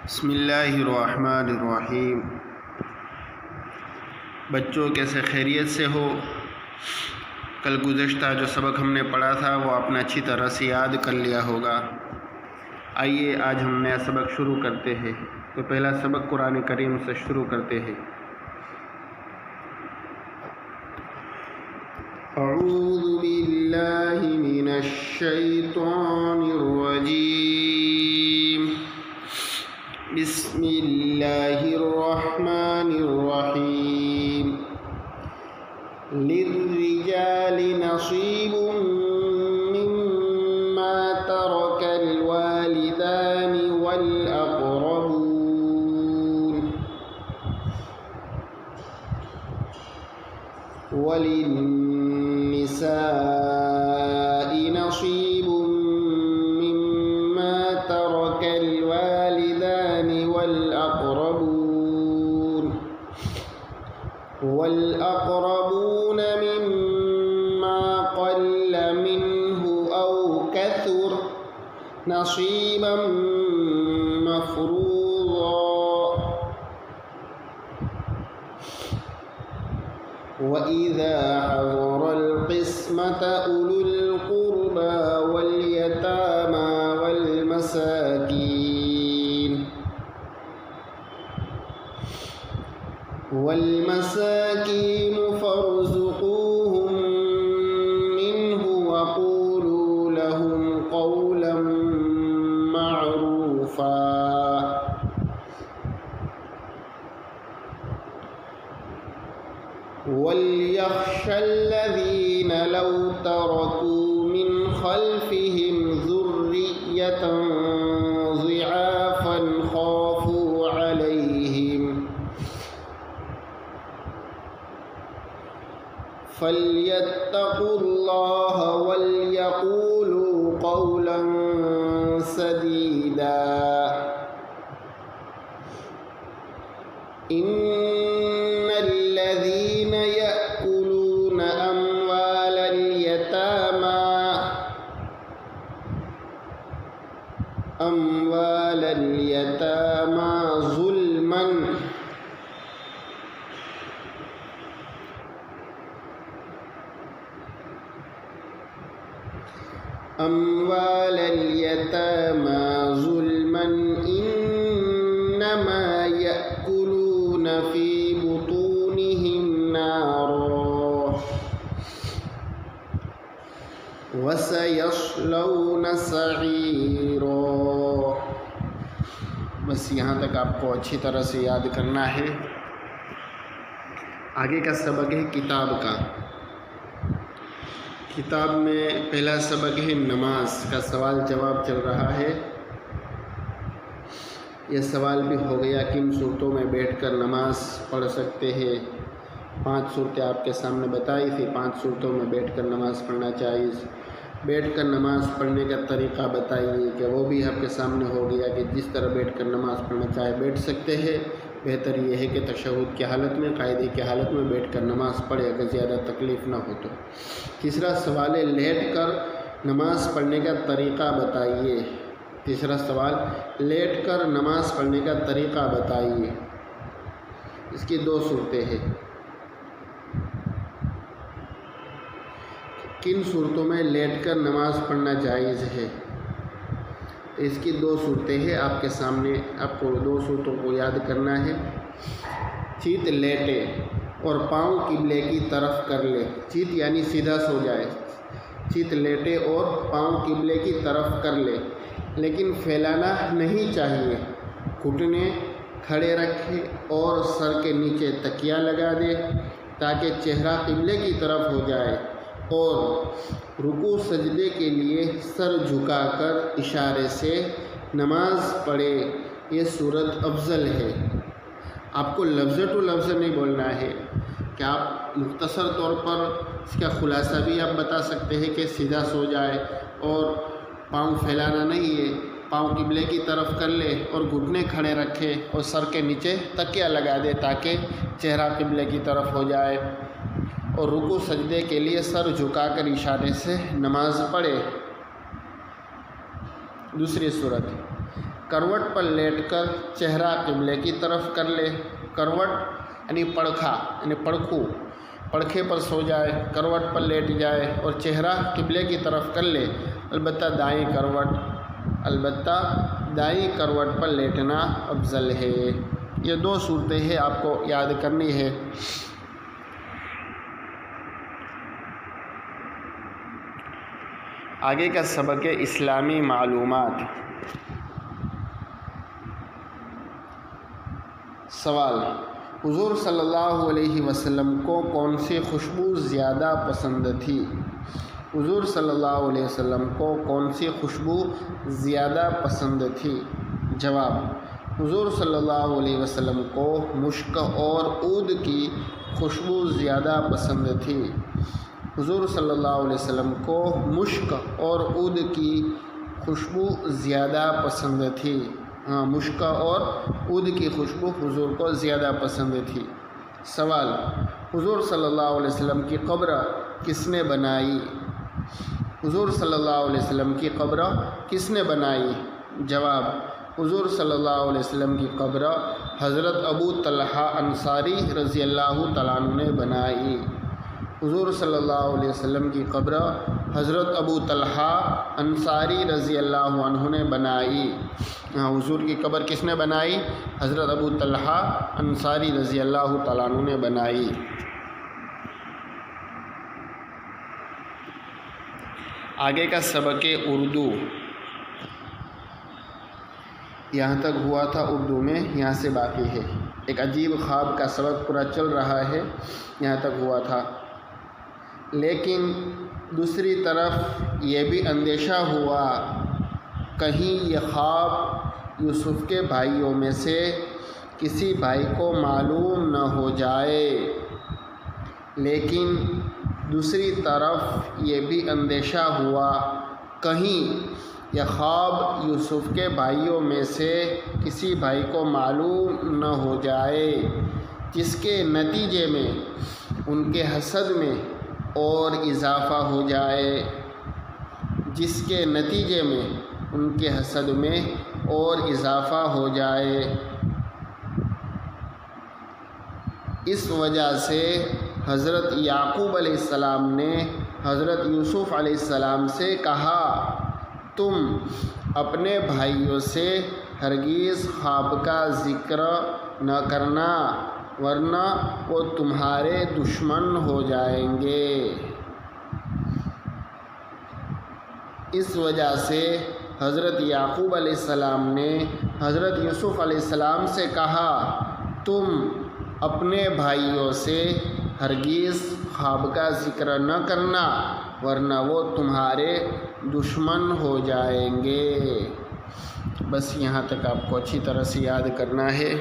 بسم اللہ الرحمن الرحیم۔ بچوں کیسے خیریت سے ہو؟ کل گزشتہ جو سبق ہم نے پڑھا تھا وہ آپ نے اچھی طرح سے یاد کر لیا ہوگا۔ آئیے آج ہم نیا سبق شروع کرتے ہیں۔ تو پہلا سبق قرآن کریم سے شروع کرتے ہیں۔ اعوذ باللہ من الشیطان الرجیم، بسم اللہ الرحمن الرحیم۔ للرجال نصیب مما ترک الوالدان والاقربون، وللنساء نصیب مما ترک الوالدان والأقربون مما قل منه أو كثر نصيبا مفروضا، وإذا حضر القسمة أولو القربى واليتامى والمساكين فارزقوهم منه وقولوا لهم قولا معروفا۔ وليخشى الذين لو تركوا من خلفهم ذرية ضعافا خافوا عليهم فليتقوا الله وليقولوا قولا سديدا۔ إن الذين يأكلون أموال اليتامى ظلما إنما يأكلون في بطونهم نارا وسيصلون سعيرا۔ بس یہاں تک آپ کو اچھی طرح سے یاد کرنا ہے۔ آگے کا سبق ہے کتاب کا۔ کتاب میں پہلا سبق ہے نماز کا، سوال جواب چل رہا ہے۔ یہ سوال بھی ہو گیا کن صورتوں میں بیٹھ کر نماز پڑھ سکتے ہیں۔ 5 صورتیں آپ کے سامنے بتائی تھی، 5 صورتوں میں بیٹھ کر نماز پڑھنا چاہیے۔ بیٹھ کر نماز پڑھنے کا طریقہ بتائیے کہ وہ بھی آپ کے سامنے ہو گیا کہ جس طرح بیٹھ کر نماز پڑھنا چاہے بیٹھ سکتے ہیں۔ بہتر یہ ہے کہ تشہد کی حالت میں، قاعدے کی حالت میں بیٹھ کر نماز پڑھے اگر زیادہ تکلیف نہ ہو تو۔ تیسرا سوال ہے لیٹ کر نماز پڑھنے کا طریقہ بتائیے۔ تیسرا سوال لیٹ کر نماز پڑھنے کا طریقہ بتائیے۔ اس کی 2 صورتیں ہیں۔ کن صورتوں میں لیٹ کر نماز پڑھنا جائز ہے؟ اس کی 2 صورتیں ہیں آپ کے سامنے، آپ کو 2 صورتوں کو یاد کرنا ہے۔ چیت لیٹے اور پاؤں قبلے کی طرف کر لے۔ چیت یعنی سیدھا سو جائے، چیت لیٹے اور پاؤں قبلے کی طرف کر لے، لیکن پھیلانا نہیں چاہیے۔ گھٹنے کھڑے رکھے اور سر کے نیچے تکیہ لگا دے تاکہ چہرہ قبلے کی طرف ہو جائے، اور رکوع سجدے کے لیے سر جھکا کر اشارے سے نماز پڑھے۔ یہ صورت افضل ہے۔ آپ کو لفظ ٹو لفظ نہیں بولنا ہے کہ آپ مختصر طور پر اس کا خلاصہ بھی آپ بتا سکتے ہیں کہ سیدھا سو جائے اور پاؤں پھیلانا نہیں ہے، پاؤں قبلے کی طرف کر لے اور گھٹنے کھڑے رکھے اور سر کے نیچے تکیہ لگا دے تاکہ چہرہ قبلے کی طرف ہو جائے، اور رکوع سجدے کے لیے سر جھکا کر اشارے سے نماز پڑھے۔ دوسری صورت، کروٹ پر لیٹ کر چہرہ قبلے کی طرف کر لے. کروٹ یعنی پڑکھا یعنی پڑکھے پر سو جائے، کروٹ پر لیٹ جائے اور چہرہ قبلے کی طرف کر لے. البتہ دائیں کروٹ پر لیٹنا افضل ہے. یہ 2 صورتیں ہیں آپ کو یاد کرنی ہے. آگے کا سبق ہے اسلامی معلومات. سوال: حضور صلی اللہ علیہ وسلم کو کون سی خوشبو زیادہ پسند تھی؟ حضور صلی اللہ علیہ وسلم کو کون سی خوشبو زیادہ پسند تھی؟ جواب: حضور صلی اللہ علیہ وسلم کو مشک اور عود کی خوشبو زیادہ پسند تھی. حضور صلی اللہ علیہ وسلم کو مشک اور عود کی خوشبو زیادہ پسند تھی. مشک اور عود کی خوشبو حضور کو زیادہ پسند تھی. سوال: حضور صلی اللہ علیہ وسلم کی قبر کس نے بنائی؟ حضور صلی اللہ علیہ وسلم کی قبر کس نے بنائی؟ جواب: حضور صلی اللہ علیہ وسلم کی قبر حضرت ابو طلحہ انصاری رضی اللہ تعالیٰ عنہ نے بنائی. حضور صلی اللہ علیہ وسلم کی قبر حضرت ابو طلحہ انصاری رضی اللہ عنہ نے بنائی. حضور کی قبر کس نے بنائی؟ حضرت ابو طلحہ انصاری رضی اللہ تعالیٰ عنہ نے بنائی. آگے کا سبق اردو. یہاں تک ہوا تھا اردو میں، یہاں سے باقی ہے. ایک عجیب خواب کا سبق پورا چل رہا ہے، یہاں تک ہوا تھا. لیکن دوسری طرف یہ بھی اندیشہ ہوا کہیں یہ خواب یوسف کے بھائیوں میں سے کسی بھائی کو معلوم نہ ہو جائے. لیکن دوسری طرف یہ بھی اندیشہ ہوا کہیں یہ خواب یوسف کے بھائیوں میں سے کسی بھائی کو معلوم نہ ہو جائے، جس کے نتیجے میں ان کے حسد میں اور اضافہ ہو جائے. جس کے نتیجے میں ان کے حسد میں اور اضافہ ہو جائے. اس وجہ سے حضرت یعقوب علیہ السلام نے حضرت یوسف علیہ السلام سے کہا، تم اپنے بھائیوں سے ہرگز خواب کا ذکر نہ کرنا ورنہ وہ تمہارے دشمن ہو جائیں گے. اس وجہ سے حضرت یعقوب علیہ السلام نے حضرت یوسف علیہ السلام سے کہا، تم اپنے بھائیوں سے ہرگز خواب کا ذکر نہ کرنا ورنہ وہ تمہارے دشمن ہو جائیں گے. بس یہاں تک آپ کو اچھی طرح سے یاد کرنا ہے.